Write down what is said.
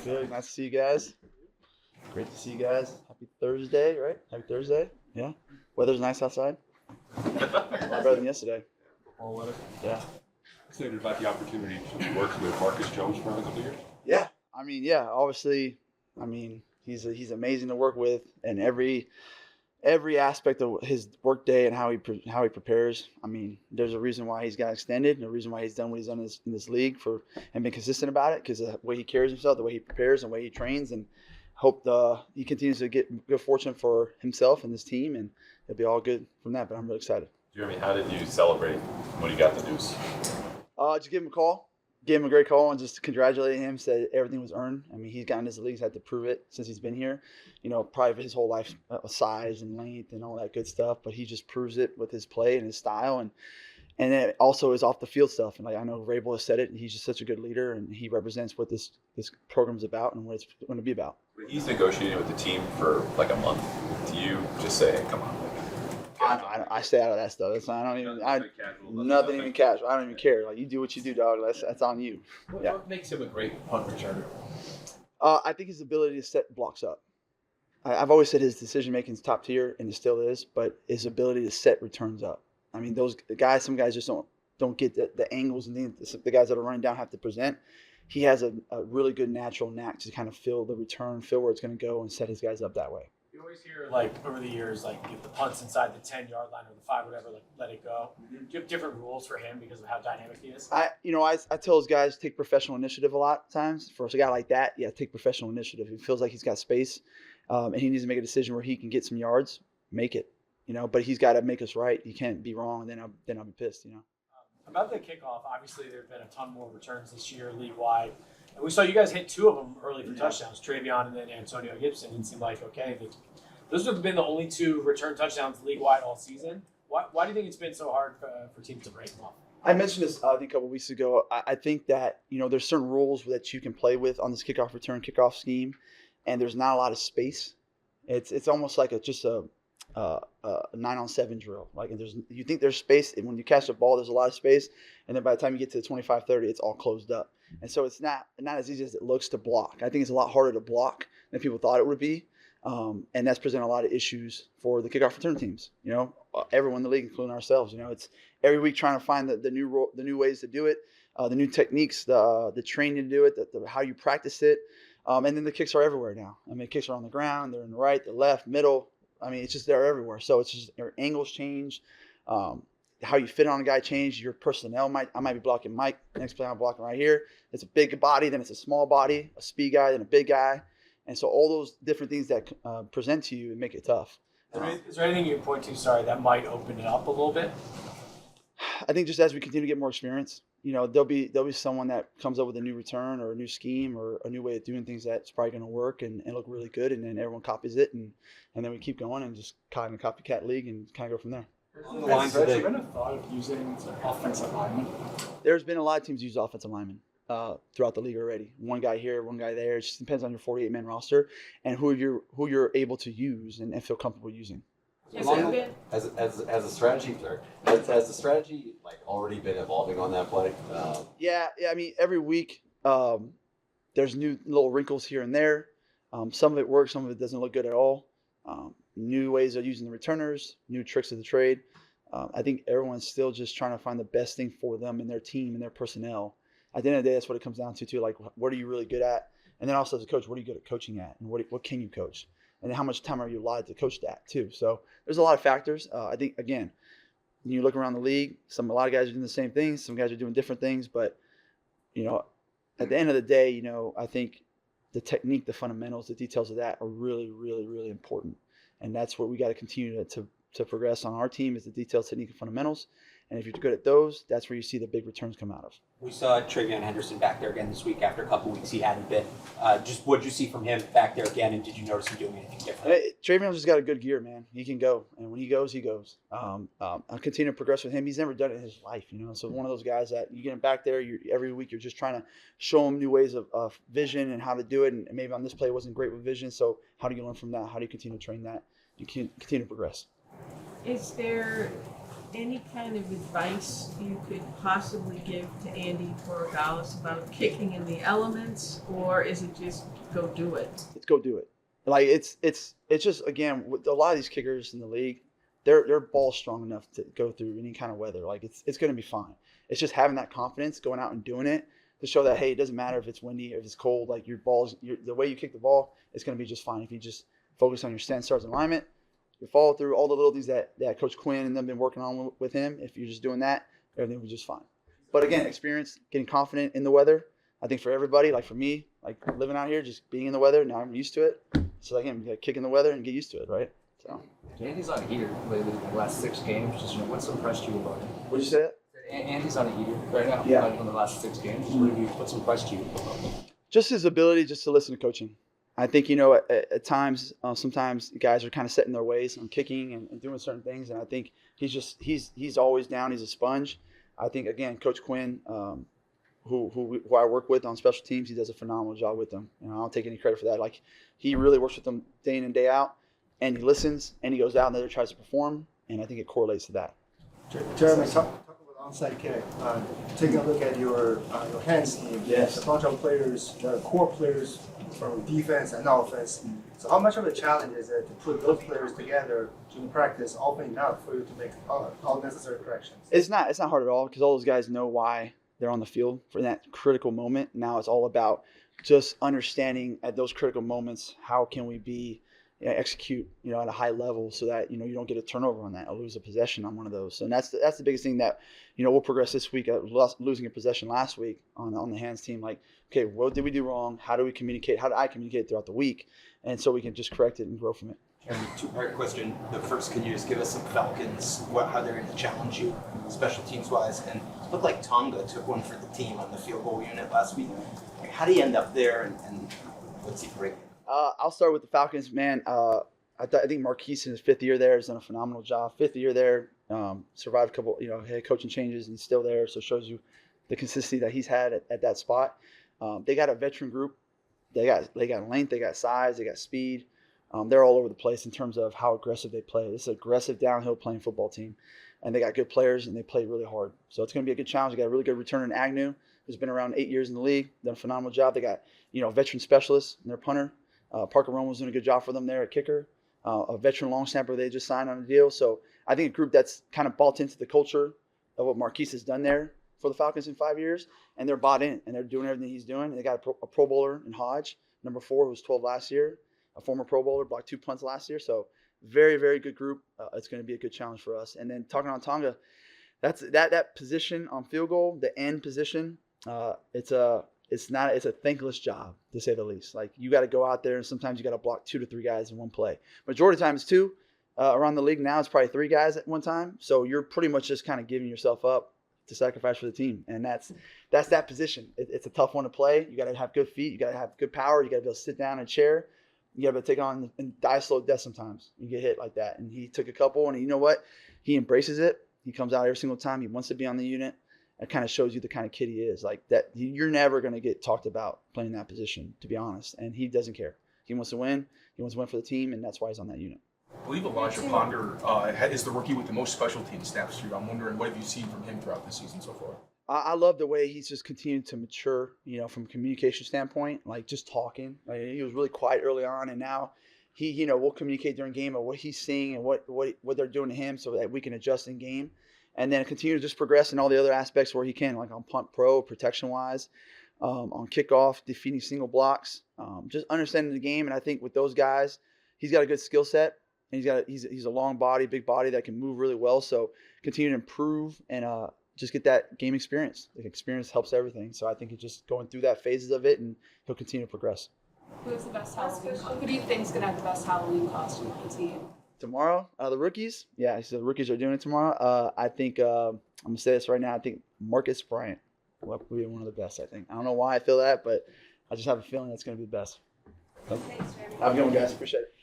Good. Nice to see you guys. Great to see you guys. Happy Thursday, right? Happy Thursday. Yeah. Weather's nice outside. A lot better than yesterday. All weather. Yeah. Excited about the opportunity to work with Marcus Jones for another couple of years. Yeah. Obviously, he's amazing to work with, and every aspect of his workday and how he prepares. There's a reason why he's got extended, and a reason why he's done what he's done in this league and been consistent about it, because the way he carries himself, the way he prepares, and the way he trains, and hope he continues to get good fortune for himself and his team, and it'll be all good from that. But I'm really excited. Jeremy, how did you celebrate when you got the news? Just give him a call. Gave him a great call and just congratulated him, said everything was earned. He's gotten into the league, he's had to prove it since he's been here. Probably his whole life, size and length and all that good stuff, but he just proves it with his play and his style. And it also is off the field stuff. And I know Rabel has said it, and he's just such a good leader, and he represents what this program's about and what it's going to be about. When he's negotiating with the team for like a month, do you just say, hey, come on? I stay out of that stuff. Nothing even casual. I don't even care. Like, you do what you do, dog. That's on you. What makes him a great punt returner? I think his ability to set blocks up. I've always said his decision making is top tier, and it still is. But his ability to set returns up. Some guys just don't get the angles and things the guys that are running down have to present. He has a really good natural knack to kind of feel the return, feel where it's going to go, and set his guys up that way. You always hear, over the years, if the punt's inside the 10-yard line or the 5, whatever, let it go. Do you have different rules for him because of how dynamic he is? I tell those guys take professional initiative a lot of times. For a guy like that, take professional initiative. He feels like he's got space, and he needs to make a decision where he can get some yards, make it. But he's got to make us right. He can't be wrong, and then I'll be pissed. About the kickoff, obviously there have been a ton more returns this year league-wide. And we saw you guys hit 2 of them early for touchdowns, Travion and then Antonio Gibson. It seemed like, okay, those have been the only 2 return touchdowns league-wide all season. Why do you think it's been so hard for teams to break them off? I mentioned this I think a couple of weeks ago. I think that there's certain rules that you can play with on this kickoff scheme, and there's not a lot of space. It's almost like just a 9-on-7 drill. You think there's space, and when you catch the ball, there's a lot of space, and then by the time you get to the 25-30, it's all closed up. And so it's not as easy as it looks to block. I think it's a lot harder to block than people thought it would be. And that's presented a lot of issues for the kickoff return teams. Everyone in the league, including ourselves. It's every week trying to find the new ways to do it, the new techniques, the training to do it, how you practice it, and then the kicks are everywhere now. Kicks are on the ground, they're in the right, the left, middle. It's just they're everywhere. So it's just your angles change, how you fit on a guy change. Your personnel I might be blocking Mike. Next play I'm blocking right here. It's a big body, then it's a small body, a speed guy, then a big guy. And so all those different things that present to you and make it tough. Is there anything you can point to, that might open it up a little bit? I think just as we continue to get more experience, there'll be someone that comes up with a new return or a new scheme or a new way of doing things that's probably going to work and look really good, and then everyone copies it, and then we keep going and just kind of copycat league and kind of go from there. Has there been a thought of using offensive linemen? There's been a lot of teams use offensive linemen throughout the league already. One guy here, one guy there. It just depends on your 48-man roster and who you're able to use and feel comfortable using. As a strategy, has the strategy already been evolving on that play? Yeah. Every week there's new little wrinkles here and there. Some of it works, some of it doesn't look good at all. New ways of using the returners, new tricks of the trade. I think everyone's still just trying to find the best thing for them and their team and their personnel. At the end of the day, that's what it comes down to, too. What are you really good at? And then also as a coach, what are you good at coaching at? And what can you coach? And then how much time are you allowed to coach that, too? So there's a lot of factors. I think, again, when you look around the league, a lot of guys are doing the same things. Some guys are doing different things. But, at the end of the day, I think the technique, the fundamentals, the details of that are really, really, really important. And that's what we got to continue to progress on our team is the details, technique, and fundamentals. And if you're good at those, that's where you see the big returns come out of. We saw Travion Henderson back there again this week after a couple weeks he hadn't been. Just what did you see from him back there again, and did you notice him doing anything different? Travion's just got a good gear, man. He can go, and when he goes, he goes. I'll continue to progress with him. He's never done it in his life, So one of those guys that you get him back there, every week you're just trying to show him new ways of vision and how to do it. And maybe on this play it wasn't great with vision, so how do you learn from that? How do you continue to train that? You can continue to progress. Is there any kind of advice you could possibly give to Andy Borregales about kicking in the elements, or is it just go do it? Let's go do it. Like it's just, again, with a lot of these kickers in the league, they're ball strong enough to go through any kind of weather. Like it's going to be fine. It's just having that confidence, going out and doing it to show that, hey, it doesn't matter if it's windy, if it's cold. Like the way you kick the ball, it's going to be just fine if you just focus on your stance, starts, and alignment. You follow through all the little things that Coach Quinn and them been working on with him. If you're just doing that, everything will be just fine. But again, experience, getting confident in the weather. I think for everybody, like for me, like living out here, just being in the weather, now I'm used to it. So again, you got to kick in the weather and get used to it, right? So. Andy's on a heater lately in the last 6 games. Just what's impressed you about him? What'd you say? Andy's on a heater right now. Yeah. In the last 6 games. What's impressed you about him? Just his ability just to listen to coaching. I think, at times, sometimes guys are kind of set in their ways on kicking and doing certain things. And I think he's always down. He's a sponge. I think, again, Coach Quinn, who I work with on special teams, he does a phenomenal job with them. I don't take any credit for that. Like, he really works with them day in and day out, and he listens, and he goes out and there tries to perform. And I think it correlates to that. Jeremy, talk about onside kick. Taking a look at your hands team, Yes. a bunch of players, the core players from defense and offense. So how much of a challenge is it to put those players together in practice often enough for you to make all necessary corrections? It's not hard at all because all those guys know why they're on the field for that critical moment. Now it's all about just understanding at those critical moments, how can we execute at a high level so that you don't get a turnover on that or lose a possession on one of those. And that's the biggest thing that we'll progress this week. Losing a possession last week on the hands team, like, okay, what did we do wrong? How do we communicate? How do I communicate throughout the week? And so we can just correct it and grow from it. Jeremy, 2-part question. The first, can you just give us some Falcons, how they're going to challenge you, special teams wise? And it looked like Tonga took one for the team on the field goal unit last week. Like, how do you end up there, and what's he bring? I'll start with the Falcons, man. I think Marquise in his 5th year there has done a phenomenal job. 5th year there, survived a couple, head coaching changes, and he's still there. So it shows you the consistency that he's had at that spot. They got a veteran group. They got length, they got size, they got speed. They're all over the place in terms of how aggressive they play. This is an aggressive downhill playing football team, and they got good players and they play really hard. So it's going to be a good challenge. They got a really good returner in Agnew, who's been around 8 years in the league, done a phenomenal job. They got veteran specialists in their punter. Parker Romo's doing a good job for them there at kicker. A veteran long snapper they just signed on a deal. So I think a group that's kind of bought into the culture of what Marquise has done there for the Falcons in 5 years, and they're bought in and they're doing everything he's doing. And they got a Pro Bowler in Hodge, number 4, who was 12 last year, a former Pro Bowler, blocked 2 punts last year. So very, very good group. It's going to be a good challenge for us. And then talking on Tonga, that's that position on field goal, the end position. It's a thankless job, to say the least. Like, you got to go out there and sometimes you got to block 2 to 3 guys in one play. Majority of the time it's 2. Around the league now it's probably 3 guys at one time. So you're pretty much just kind of giving yourself up to sacrifice for the team. And that's that position. It's a tough one to play. You got to have good feet. You got to have good power. You got to be able to sit down in a chair. You got to be able to take on and die slow death sometimes. You get hit like that. And he took a couple, and you know what? He embraces it. He comes out every single time. He wants to be on the unit. It kind of shows you the kind of kid he is. Like that, you're never going to get talked about playing that position, to be honest. And he doesn't care. He wants to win. He wants to win for the team, and that's why he's on that unit. I believe Elijah Ponder is the rookie with the most special team snaps. I'm wondering, what have you seen from him throughout the season so far? I love the way he's just continued to mature, from a communication standpoint, like just talking. Like, he was really quiet early on, and now he, will communicate during game of what he's seeing and what they're doing to him so that we can adjust in game. And then continue to just progress in all the other aspects where he can, like on punt pro, protection-wise, on kickoff, defeating single blocks, just understanding the game. And I think with those guys, he's got a good skill set. And he's a long body, big body that can move really well. So continue to improve and just get that game experience. The experience helps everything. So I think he's just going through that phases of it, and he'll continue to progress. Who has the best Halloween? Who do you think is going to have the best Halloween costume on the team? Tomorrow, the rookies. Yeah, so the rookies are doing it tomorrow. I think I'm gonna say this right now. I think Marcus Bryant will be one of the best. I think. I don't know why I feel that, but I just have a feeling that's gonna be the best. Thanks, Jeremy. Have a good one, guys. Appreciate it.